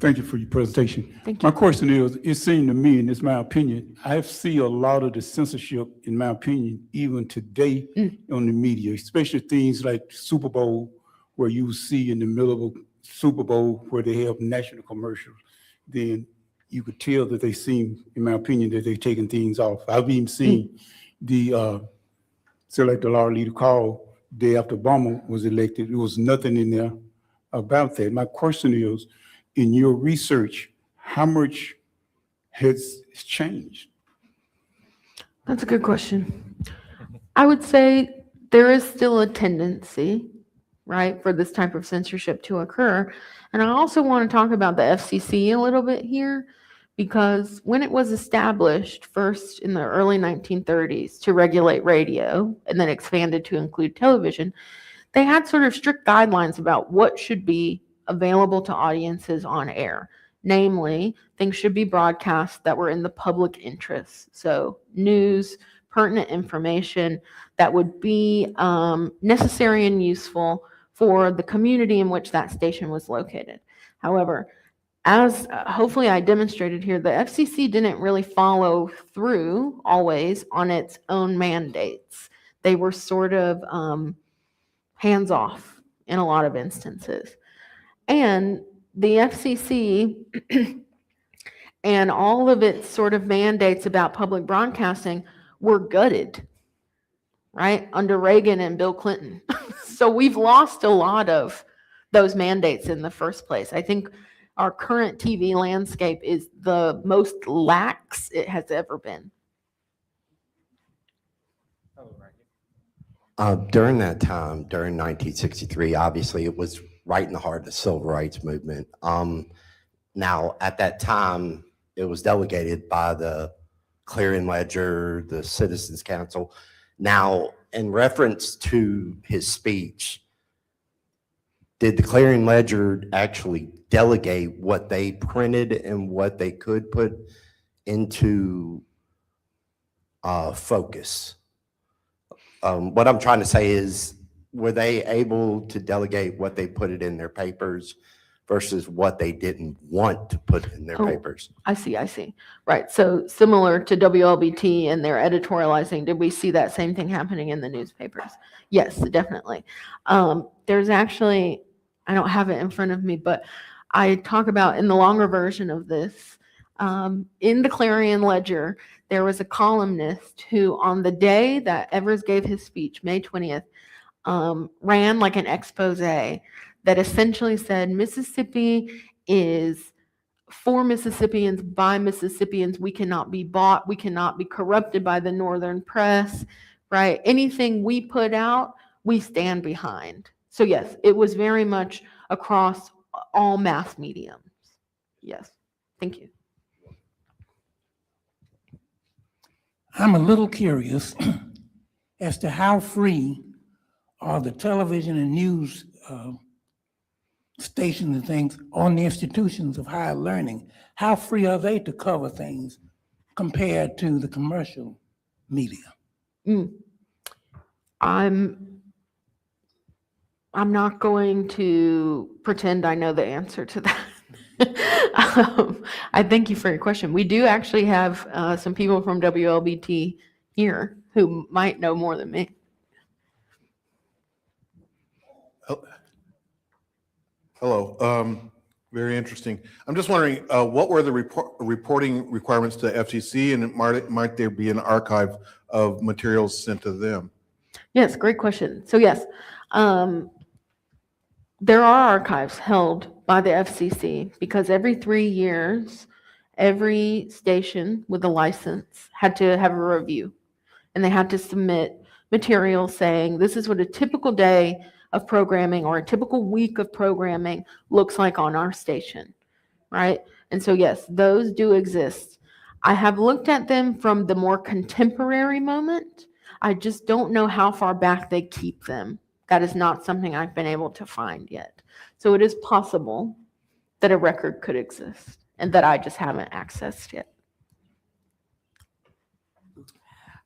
Thank you for your presentation. Thank you. My question is, it seemed to me, and it's my opinion, I see a lot of the censorship, in my opinion, even today on the media, especially things like Super Bowl, where you see in the middle of a Super Bowl where they have national commercials, then you could tell that they seem, in my opinion, that they're taking things off. I've even seen the select the law leader call day after Obama was elected. There was nothing in there about that. My question is, in your research, how much has changed? That's a good question. I would say there is still a tendency, right, for this type of censorship to occur. And I also want to talk about the FCC a little bit here, because when it was established first in the early 1930s to regulate radio and then expanded to include television, they had sort of strict guidelines about what should be available to audiences on air. Namely, things should be broadcast that were in the public interest. So news, pertinent information that would be necessary and useful for the community in which that station was located. However, as hopefully I demonstrated here, the FCC didn't really follow through always on its own mandates. They were sort of hands off in a lot of instances. And the FCC and all of its sort of mandates about public broadcasting were gutted, right, under Reagan and Bill Clinton. So we've lost a lot of those mandates in the first place. I think our current TV landscape is the most lax it has ever been. During that time, during 1963, obviously it was right in the heart of the civil rights movement. Now, at that time, it was delegated by the Clarion Ledger, the Citizens Council. Now, in reference to his speech, did the Clarion Ledger actually delegate what they printed and what they could put into focus? What I'm trying to say is, were they able to delegate what they put it in their papers versus what they didn't want to put in their papers? I see. Right. So similar to WLBT and their editorializing, did we see that same thing happening in the newspapers? Yes, definitely. There's actually, I don't have it in front of me, but I talk about in the longer version of this, in the Clarion Ledger, there was a columnist who, on the day that Evers gave his speech, May 20th, ran like an expose that essentially said Mississippi is for Mississippians, by Mississippians. We cannot be bought. We cannot be corrupted by the Northern press, right? Anything we put out, we stand behind. So yes, it was very much across all mass mediums. Yes, thank you. I'm a little curious as to how free are the television and news stations and things on the institutions of higher learning. How free are they to cover things compared to the commercial media? I'm not going to pretend I know the answer to that. I thank you for your question. We do actually have some people from WLBT here who might know more than me. Hello. Very interesting. I'm just wondering, what were the reporting requirements to FCC, and might there be an archive of materials sent to them? Yes, great question. So yes, there are archives held by the FCC because every 3 years, every station with a license had to have a review, and they had to submit material saying this is what a typical day of programming or a typical week of programming looks like on our station, right? And so yes, those do exist. I have looked at them from the more contemporary moment. I just don't know how far back they keep them. That is not something I've been able to find yet. So it is possible that a record could exist and that I just haven't accessed yet.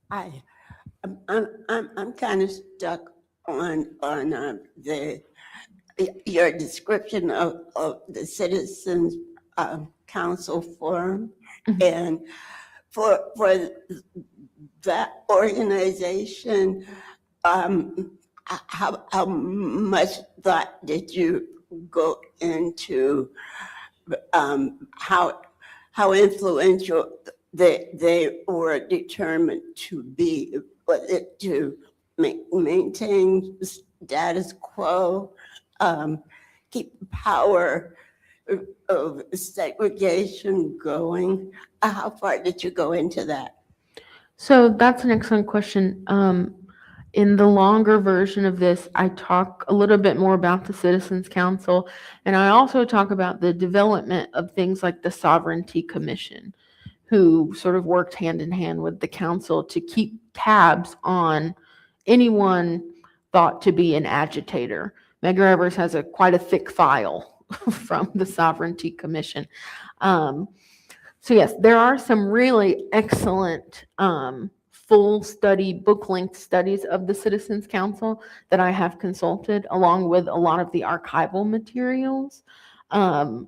I'm kind of stuck on your description of the Citizens Council Forum, and for that organization, how much thought did you go into how influential they were determined to be? Was it to maintain status quo, keep the power of segregation going? How far did you go into that? So that's an excellent question. In the longer version of this, I talk a little bit more about the Citizens Council, and I also talk about the development of things like the Sovereignty Commission, who sort of worked hand in hand with the council to keep tabs on anyone thought to be an agitator. Medgar Evers has quite a thick file from the Sovereignty Commission. So yes, there are some really excellent full study, book-length studies of the Citizens Council that I have consulted, along with a lot of the archival materials. And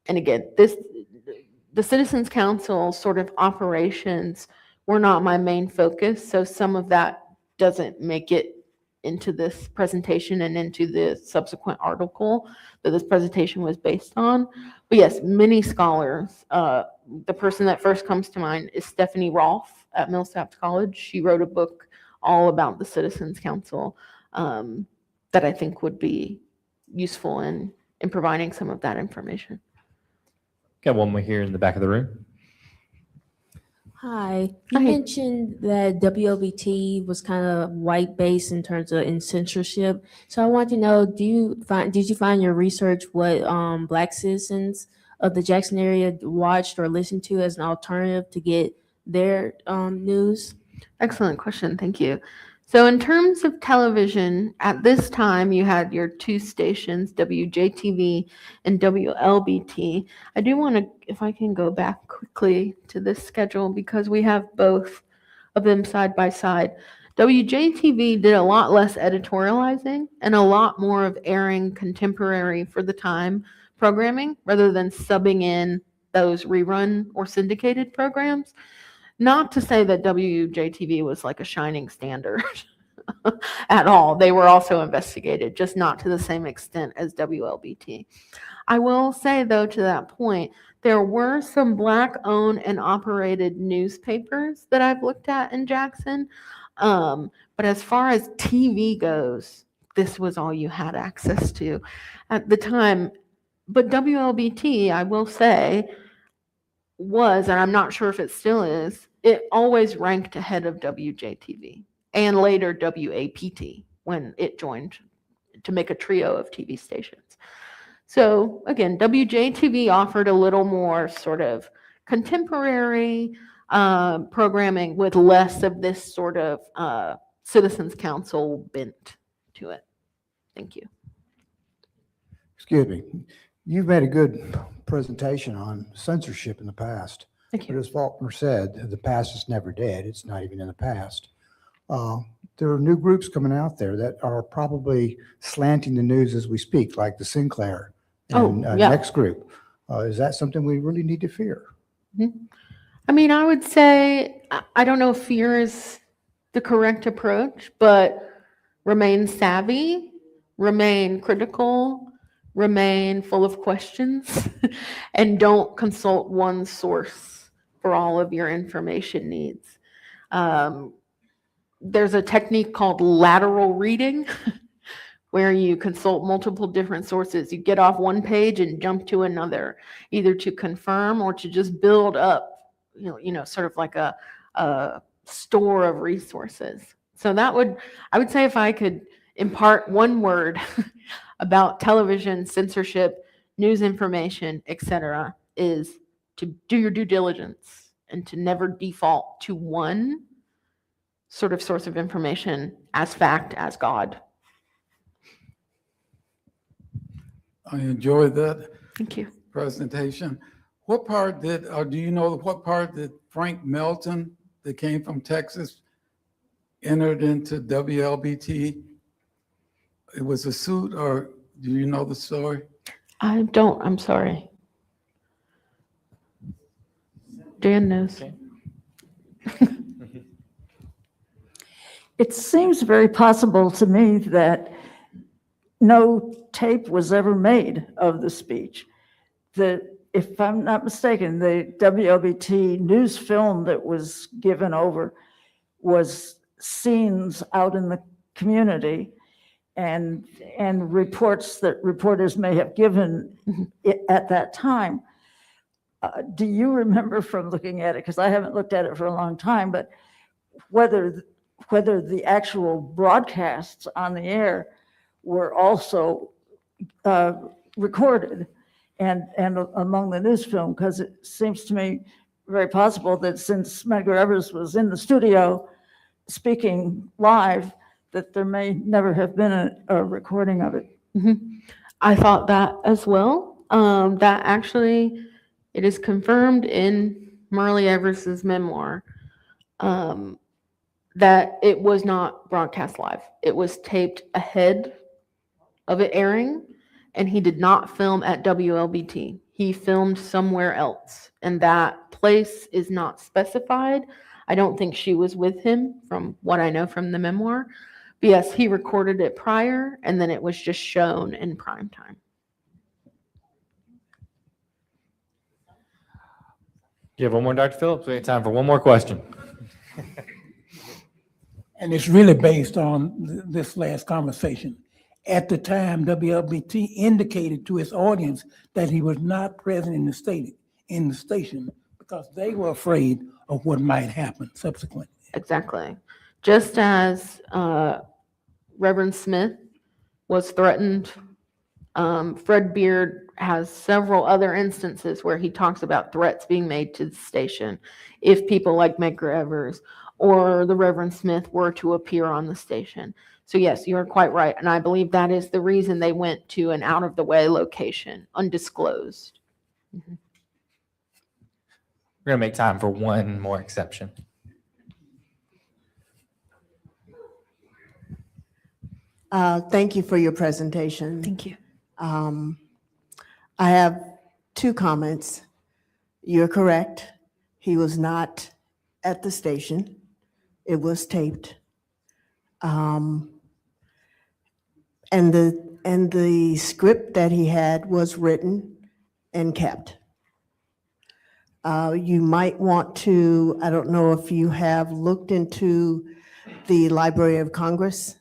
again, the Citizens Council sort of operations were not my main focus, so some of that doesn't make it into this presentation and into the subsequent article that this presentation was based on. But yes, many scholars, the person that first comes to mind is Stephanie Rolfe at Millsaps College. She wrote a book all about the Citizens Council that I think would be useful in providing some of that information. Got one more here in the back of the room. Hi. You Hi. mentioned that WLBT was kind of white-based in terms of in censorship. So I want to know, did you find your research what Black citizens of the Jackson area watched or listened to as an alternative to get their news? Excellent question. Thank you. So in terms of television, at this time, you had your two stations, WJTV and WLBT. I do want to, if I can go back quickly to this schedule, because we have both of them side by side. WJTV did a lot less editorializing and a lot more of airing contemporary for the time programming rather than subbing in those rerun or syndicated programs. Not to say that WJTV was like a shining standard at all. They were also investigated, just not to the same extent as WLBT. I will say, though, to that point, there were some Black-owned and operated newspapers that I've looked at in Jackson. But as far as TV goes, this was all you had access to at the time. But WLBT, I will say, was, and I'm not sure if it still is, it always ranked ahead of WJTV and later WAPT when it joined to make a trio of TV stations. So again, WJTV offered a little more sort of contemporary programming with less of this sort of Citizens Council bent to it. Thank you. Excuse me. You've made a good presentation on censorship in the past. Thank you. But as Faulkner said, the past is never dead. It's not even in the past. There are new groups coming out there that are probably slanting the news as we speak, like the Sinclair and yeah. Next Group. Is that something we really need to fear? I mean, I would say, I don't know if fear is the correct approach, but remain savvy, remain critical, remain full of questions, and don't consult one source for all of your information needs. There's a technique called lateral reading where you consult multiple different sources. You get off one page and jump to another, either to confirm or to just build up, sort of like a store of resources. So I would say if I could impart one word about television, censorship, news information, etc., is to do your due diligence and to never default to one sort of source of information as fact, as God. I enjoyed that Thank you. presentation. What part do you know what part did Frank Melton, that came from Texas, entered into WLBT? It was a suit, or do you know the story? I don't, I'm sorry. Dan knows. Okay. It seems very possible to me that no tape was ever made of the speech. If I'm not mistaken, the WLBT news film that was given over was scenes out in the community and reports that reporters may have given at that time. Do you remember from looking at it, because I haven't looked at it for a long time, but whether the actual broadcasts on the air were also recorded and among the news film? Because it seems to me very possible that since Medgar Evers was in the studio speaking live, that there may never have been a recording of it. I thought that as well. That actually, it is confirmed in Merle Evers's memoir that it was not broadcast live. It was taped ahead of it airing, and he did not film at WLBT. He filmed somewhere else, and that place is not specified. I don't think she was with him, from what I know from the memoir. But yes, he recorded it prior, and then it was just shown in prime time. You have one more, Dr. Phillips? We have time for one more question. And it's really based on this last conversation. At the time, WLBT indicated to its audience that he was not present in the station because they were afraid of what might happen subsequently. Exactly. Just as Reverend Smith was threatened, Fred Beard has several other instances where he talks about threats being made to the station if people like Medgar Evers or the Reverend Smith were to appear on the station. So yes, you're quite right. And I believe that is the reason they went to an out-of-the-way location, undisclosed. We're going to make time for one more exception. Thank you for your presentation. Thank you. I have two comments. You're correct. He was not at the station. It was taped. Um, and the script that he had was written and kept. You might want to, I don't know if you have looked into the Library of Congress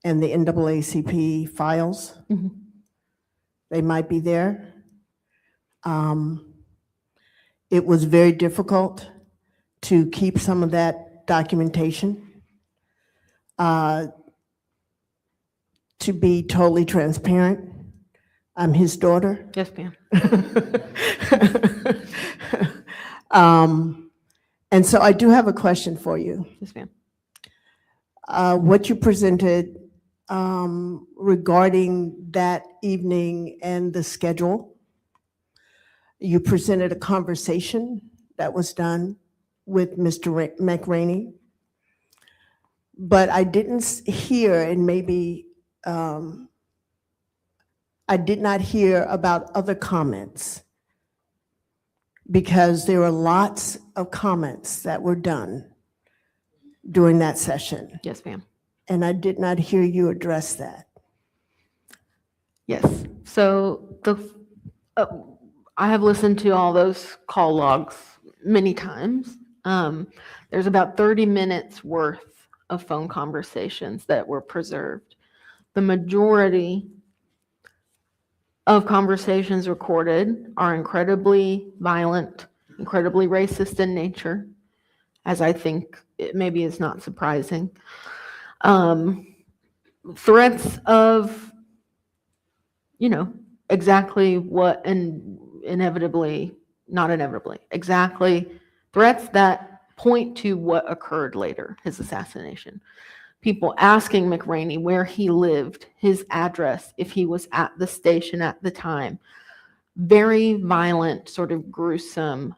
and the NAACP files. Mhm. They might be there. It was very difficult to keep some of that documentation. To be totally transparent, I'm his daughter. Yes, ma'am. And so I do have a question for you. Yes, ma'am. What you presented regarding that evening and the schedule, you presented a conversation that was done with Mr. McRaney, but I didn't hear, and maybe I did not hear about other comments, because there were lots of comments that were done during that session, Yes, ma'am. and I did not hear you address that. Yes. So I have listened to all those call logs many times. There's about 30 minutes worth of phone conversations that were preserved. The majority of conversations recorded are incredibly violent, incredibly racist in nature, as I think it maybe is not surprising. Threats of, exactly what, and exactly threats that point to what occurred later, his assassination. People asking McRaney where he lived, his address, if he was at the station at the time. Very violent, sort of gruesome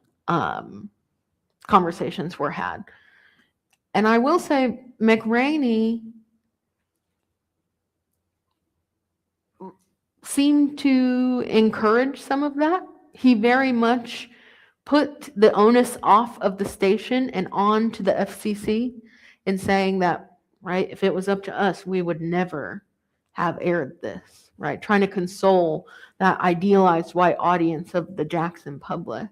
conversations were had. And I will say, McRaney seemed to encourage some of that. He very much put the onus off of the station and on to the FCC in saying that, right, if it was up to us, we would never have aired this, right? Trying to console that idealized white audience of the Jackson public.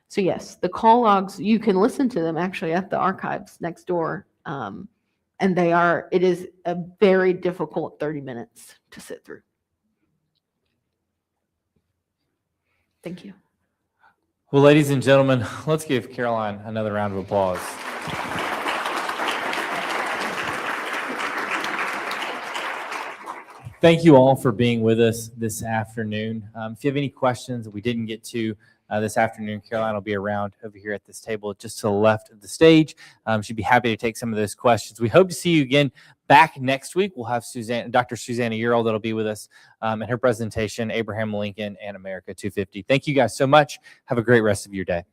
So yes, the call logs, you can listen to them actually at the archives next door. And it is a very difficult 30 minutes to sit through. Thank you. Well, ladies and gentlemen, let's give Caroline another round of applause. Thank you all for being with us this afternoon. If you have any questions that we didn't get to this afternoon, Caroline will be around over here at this table just to the left of the stage. She'd be happy to take some of those questions. We hope to see you again back next week. We'll have Dr. Susanna Ural that'll be with us in her presentation, Abraham Lincoln and America 250. Thank you guys so much. Have a great rest of your day.